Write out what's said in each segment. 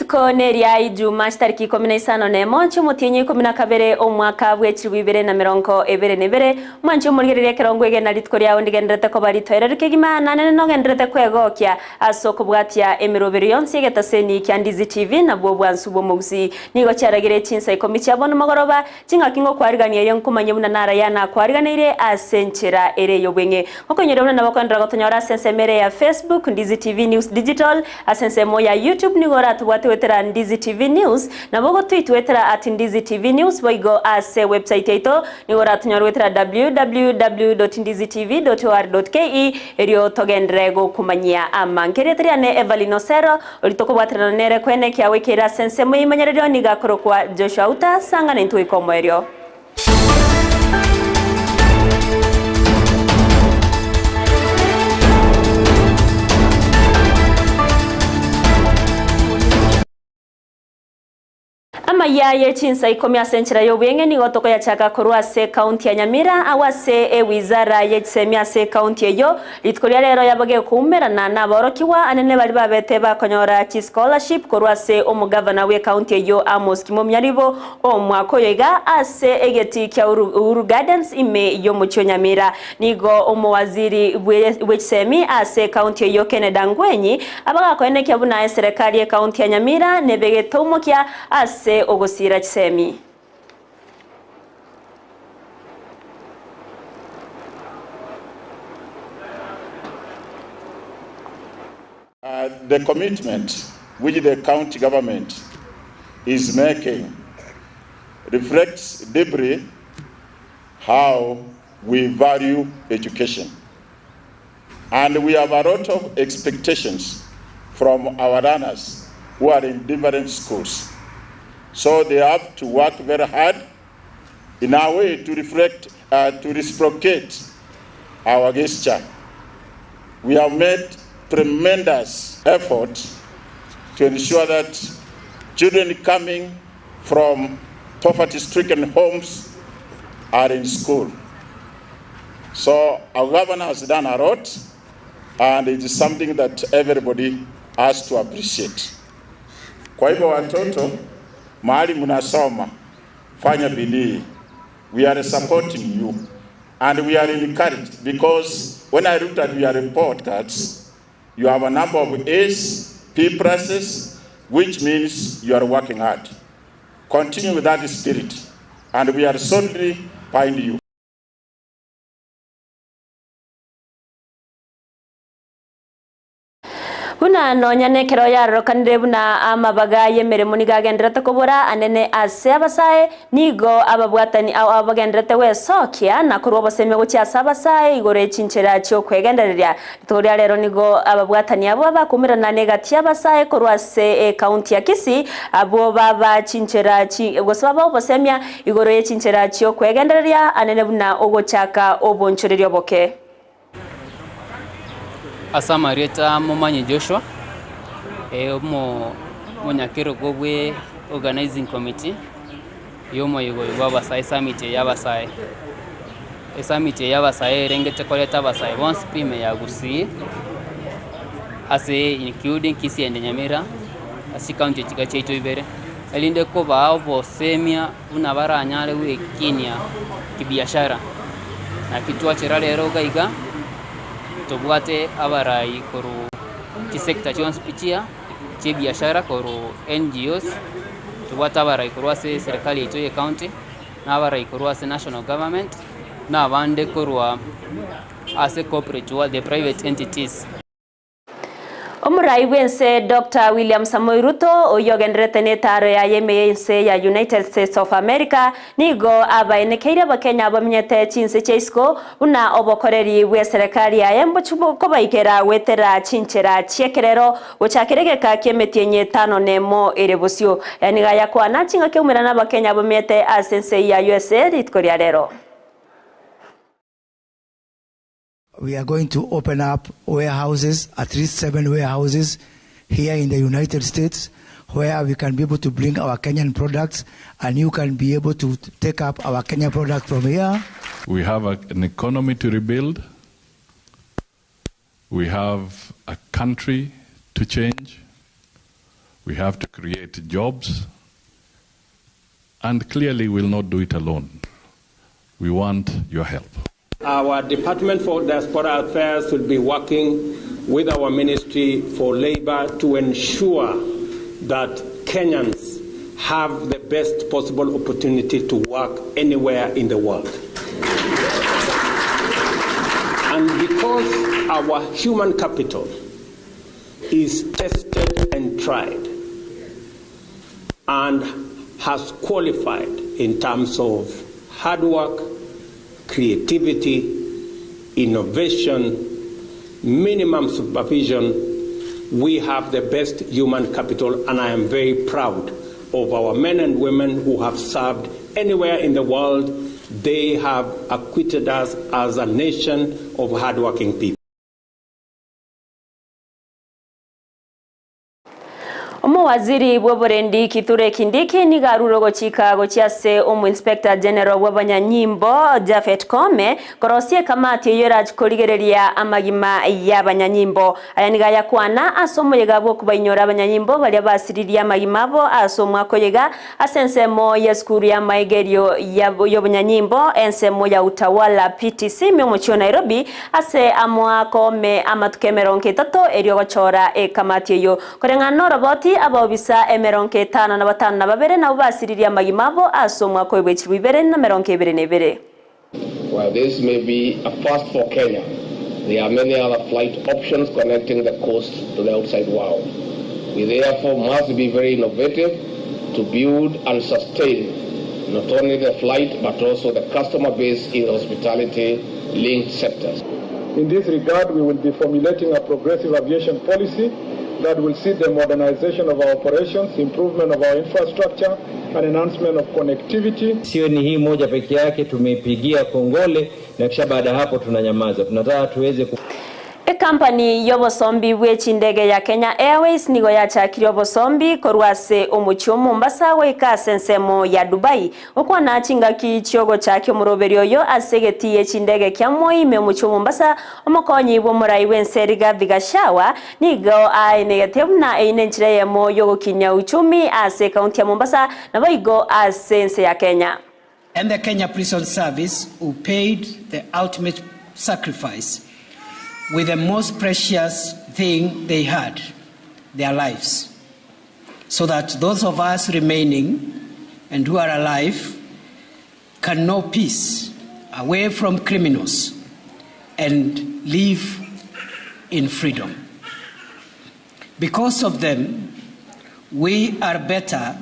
Rituko neria ijuma tariki 15 nemo cyumutinyi 12 omwaka bw'ekirwi 2022 mwanju murigirire kerongwege na ritko ryawo ndigenderete ko baritoera rikegima nane no genderete kwegokya asoko bwatya emirobero yonse getaseni kya Ndizi TV na bwo bwansubo mu Gusii nigo cyaragire Chinsa Ikomi cyabona magoroba kingakingo kwariganiye yankumanye buna nara yana kwariganire asenchera ere yobwenge okonyerona nabakondra gotonyora sensemere ya Facebook Ndizi TV News Digital asensemo ya YouTube nigora tuwetera Ndizi TV News na bogo twitwetera @Ndizi TV News boigo ase website yeto nigora tunyorwetera www.ndizitv.or.ke erio togendrego kumanyia amankeretriane Everlyne Osero olitoko bwatera nere kwene kya wekera sensemo imanyererio nigakoro kwa Joshua Auta sanga na intu ikomo erio. Amayia ye Chinsa Ikomi asenchera yobwenge ni gotoko ya chaka korwa se county ya Nyamira awase wizara ye semia se county eyo litkolia rero yabage kumera na borokiwa anene bali babete bakonyora chi scholarship korwa se omugavana we county eyo Amos Kimomyaribo omwako yega ase egeti kya Uru Gardens ime yo mucho Nyamira nigo omwaziri we semi ase county eyo Keneda Ngwenyi abaga kwene kya buna serikali ye county ya Nyamira nebege tomokya ase ogosira chisemi. The commitment which the county government is making reflects deeply how we value education. And we have a lot of expectations from our learners who are in different schools. So they have to work very hard in a way to reflect, to reciprocate our gesture. We have made tremendous effort to ensure that children coming from poverty-stricken homes are in school. So our governor has done a lot, and it is something that everybody has to appreciate. Kwa hivyo watoto mahali munasoma fanya bidii. We are supporting you and we are encouraged because when I looked at your report cards, you have a number of A's, P pluses, which means you are working hard. Continue with that spirit and we are solidly behind you. Buna nonyane kero yaro kanire buna amabaga yemeremo nigagenderete kobora anene ase abasaye nigo ababwatani abagenderete wesokia na kurwo boseme gucya abasaye igore chinchera cyo kwegenderera toria rero nigo ababwatani abo bakumirana negati abasaye kurwa se county ya Kisii abo baba chinchera chi gosaba bosemya igore chinchera cyo kwegenderera anene buna ogochaka obonchorerio boke. Asama reta Momanyi Joshua Monyakero Gogwe Organizing Committee yomo yugo yabasai summit yabasai summit yabasai rengete koleta basai once prime ya Gusii ase including Kisii and Nyamira asi county chikacheito ibere elinde ko baabo semia unabara anyale we Kenya kibiashara na kitu achera lero gaiga tobwate abarai koru chisekta chonspichia che biashara koru NGOs tobwate abarai koru ase serikali yetu ya county na abarai koru ase national government na abande koru ase corporate world the private entities. Omurai wense Dr. William Samoei Ruto oyogenderete netaro ya yemense ya United States of America nigo abaenekeire bakenya abamenyete Chinsa cheisko una obokoreri we serikali ya yembo ko baikera wetera chinchera chiekerero gochakeregeka kemetienye 5 nemo erebusio yani gaya kwana chinga keumirana bakenya abamenyete asense ya USA ritkoria rero. We are going to open up warehouses, at least 7 warehouses here in the United States, where we can be able to bring our Kenyan products and you can be able to take up our Kenyan product from here. We have an economy to rebuild. We have a country to change. We have to create jobs, and clearly we'll not do it alone. We want your help. Our Department for Diaspora Affairs will be working with our Ministry for Labor to ensure that Kenyans have the best possible opportunity to work anywhere in the world. And because our human capital is tested and tried and has qualified in terms of hard work, creativity, innovation, minimum supervision, we have the best human capital, and I am very proud of our men and women who have served anywhere in the world. They have acquitted us as a nation of hardworking people. Waziri Boborendi Kithure Kindiki ni garuro gochika gochiase Inspector General w'abanyanyimbo Jafet Kome korosie kamati yoraj korigereria amagima y'abanyanyimbo aya niga yakwana asomo yegabo kubainyora abanyanyimbo bali basiriria amagima bo asomwa koyega asensemo ya skuru ya maigerio y'abanyanyimbo ensemo ya utawala PTC myomochio Nairobi ase amwa Kome amatukemeronke tato erio gochora kamati yo korengano roboti abobisa emeronke 5 na 5 na babere na ubasiriria magimabo asomwa ko ibechibibere na meronke 22. Well, this may be a first for Kenya. There are many other flight options connecting the coast to the outside world. We therefore must be very innovative to build and sustain not only the flight but also the customer base in hospitality linked sectors. In this regard, we will be formulating a progressive aviation policy that will see the modernization of our operations, improvement of our infrastructure, and enhancement of connectivity. Sio ni hii moja peke yake tumeipigia kongole na kisha baada hapo tunanyamaza. Tunataka tuweze Company y'obosombi bw'ekindege ya Kenya Airways nigo yachakiri obosombi korwase omuchyo Mombasa weka ensemo ya Dubai okwana chingaki kyogo chakyo muroberio yo asegeti y'ekindege kya Moime omuchyo Mombasa omukonyi bw'omurai w'enseriga Bigashawa nigo negativna einenchire yemo yogo kinya uchumi ase county ya Mombasa naboigo asense ya Kenya. And the Kenya Prison Service who paid the ultimate sacrifice with the most precious thing they had, their lives, so that those of us remaining and who are alive can know peace away from criminals and live in freedom. Because of them, we are better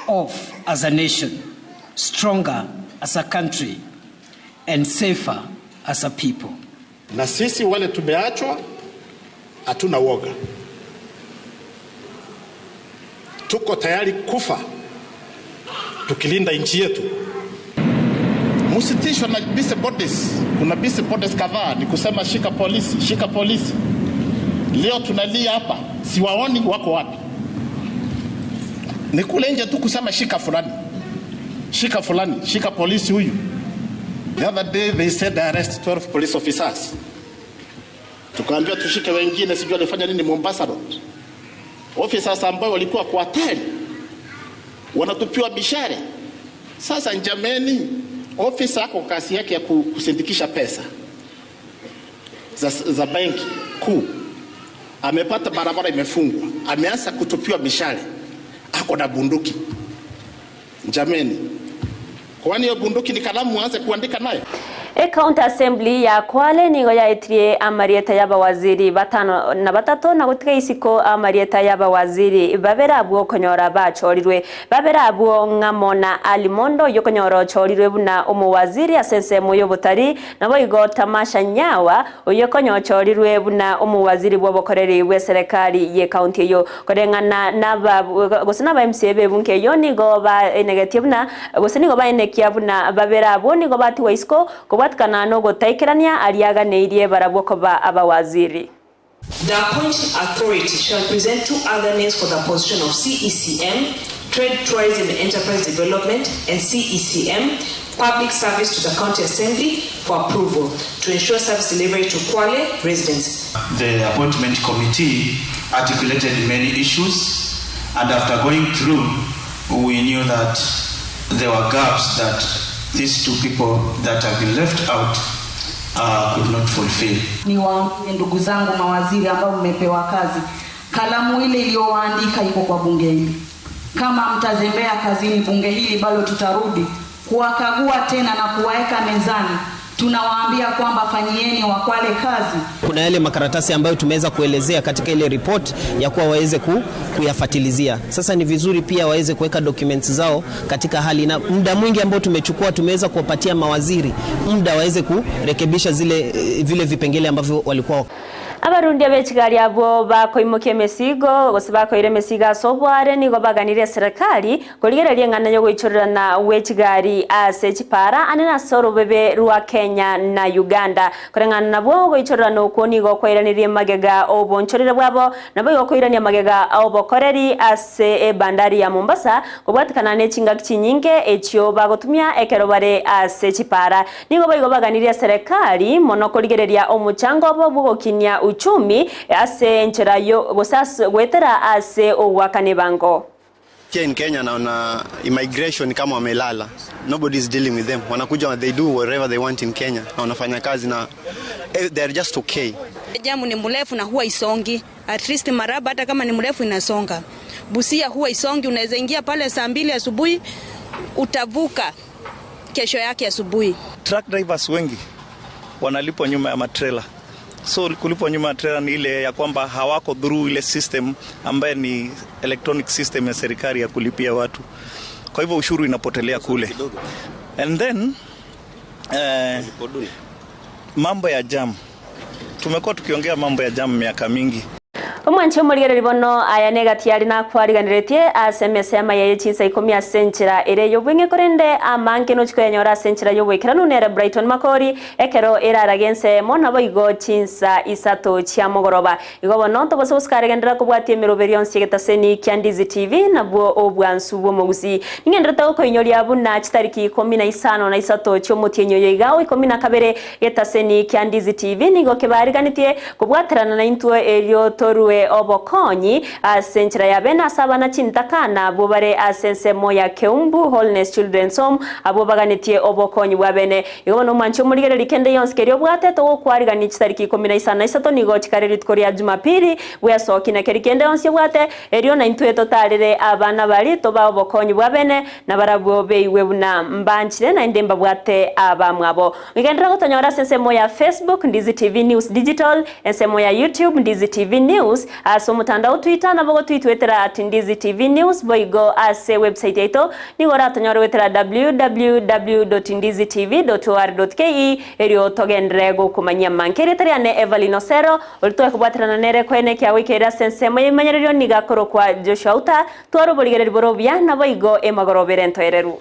off as a nation, stronger as a country, and safer as a people. Na sisi wale tumeachwa hatuna woga. Tuko tayari kufa tukilinda nchi yetu. Musitishwe na busy bodies. Kuna busy bodies kadhaa ni kusema shika polisi, shika polisi. Leo tunalia hapa, siwaoni wako wapi. Ni kule nje tu kusema shika fulani. Shika fulani, shika polisi huyu. The other day they said they arrest 12 police officers. Tukaambia tushike wengine sijui walifanya nini Mombasa Road. Officers ambao walikuwa kwa hatari wanatupiwa bishare. Sasa njameni officer ako kasi yake ya kusindikisha pesa za benki kuu. Amepata barabara imefungwa. Ameanza kutupiwa bishare. Ako na bunduki. Njameni. Kwani hiyo bunduki ni kalamu aanze kuandika nayo? County Assembly ya Kwale nigo yaitrie amarieta y'abawaziri 5 na 3 na gutika isiko amarieta y'abawaziri baberabwo konyora bachorirwe baberabwo ngamona alimondo yokonyoro chorirwe buna umuwaziri asensemo y'obutari nabo igo tamasha nyawa oyokonyo chorirwe buna umuwaziri bw'obokoreri bwe serikali ye county yo korengana naba gusina ba MCB bunke yo nigo ba negative na gusini go ba enekia buna baberabwo nigo batiwa isiko Kana no gotaikerania aliaga neirie barabwo koba abawaziri. The appointing authority shall present 2 other names for the position of CECM, Trade, Tourism and Enterprise Development, and CECM, Public Service to the County Assembly for approval to ensure service delivery to Kwale residents. The appointment committee articulated many issues, and after going through, we knew that there were gaps that these two people that have been left out could not fulfill. Ni waambie ndugu zangu mawaziri ambao mmepewa kazi, kalamu ile iliyoandika iko kwa bunge hili. Kama mtazembea kazini bunge hili, bado tutarudi kuwakagua tena na kuwaeka mezani. Tunawaambia kwamba fanyieni wakwale kazi. Kuna yale makaratasi ambayo tumeweza kuelezea katika ile report ya kuwa waweze kuyafatilizia. Sasa ni vizuri pia waweze kuweka documents zao katika hali, na muda mwingi ambao tumechukua tumeweza kuwapatia mawaziri muda waweze kurekebisha vile vipengele ambavyo walikuwa. Abarundi abekigali abo bakoimuke mesigo gose bakoire mesiga sobware nigo baganire serikali kuligereria engana yo gwichurana wekigali ase chipara anena soro bebe rwa Kenya na Uganda kurengana nabo gwichurana uko nigo kwairanirie magega obonchorere bwabo nabo yokoirania magega obokoreri ase bandari ya Mombasa kubwatikana ne chingaki chinyinge ekyo bagotumia ekero bare ase chipara nigo baganire serikali mono kuligereria omuchango obo bugokinya uchumi ase ncherayo gosas gwetera ase owakane bango. Here in Kenya naona immigration kama wamelala. Nobody is dealing with them. Wanakuja, they do whatever they want in Kenya. Na wanafanya kazi na they are just okay. Jamu ni mrefu na huwa isongi. At least Maraba hata kama ni mrefu inasonga. Busia huwa isongi, unaweza ingia pale saa 2 asubuhi utavuka kesho yake asubuhi. Truck drivers wengi wanalipwa nyuma ya matrela. So kulipwa nyuma ya trailer ni ile ya kwamba hawako through ile system ambaye ni electronic system ya serikali ya kulipia watu. Kwa hivyo ushuru inapotelea kule. And then mambo ya jam. Tumekuwa tukiongea mambo ya jam miaka mingi. Omwanchi omurigere ribono aya negatiari na kwariganiretie asemesema ya Chinsa Ikomi asenchira ere yobwenge korende amanke no chikoyanyora asenchira yobwekera nunere Brighton Makori ekero eraragense mona boigo Chinsa isato chia mogoroba igobo no to bososkarigendera kubwatie miroberio nsigetaseni kya Ndizi TV nabwo obwansu bwo Gusii ningendera ko inyoria abuna chitariki 15 na isato chyo mutienyo yigawo 12 yetaseni kya Ndizi TV nigo kebariganitie kubwaterana na intuo elio toruwe obokonyi asenchira ya bena sabana chintakana bubare asensemo ya Keumbu Holiness Children's Home abo baganitie obokonyi bwabene igono mancho murigere likende yonskerio bwate to kwariganira chitariki 13 nigo chikareri tkoria Jumapili bwasoki na kerikende yonse bwate erio na intueto tarire abana bali to ba obokonyi bwabene na barabwo beiwe buna mbanchire na ndemba bwate abamwabo wigendera gotonyora sensemo ya Facebook Ndizi TV News Digital ensemo ya YouTube Ndizi TV News aso mutandao Twitter na bogo twitwetera @Ndizi TV News boigo ase website yeto nigora tonyora wetera www.ndizitv.or.ke erio togendre go kumanya mankere tariane Everlyne Osero ulitoe kubwaterana nere kwene kya wikera sensemo yimanyererio nigakoro kwa Joshua Auta twaro boligere borobya na boigo emagorobere ntoereru.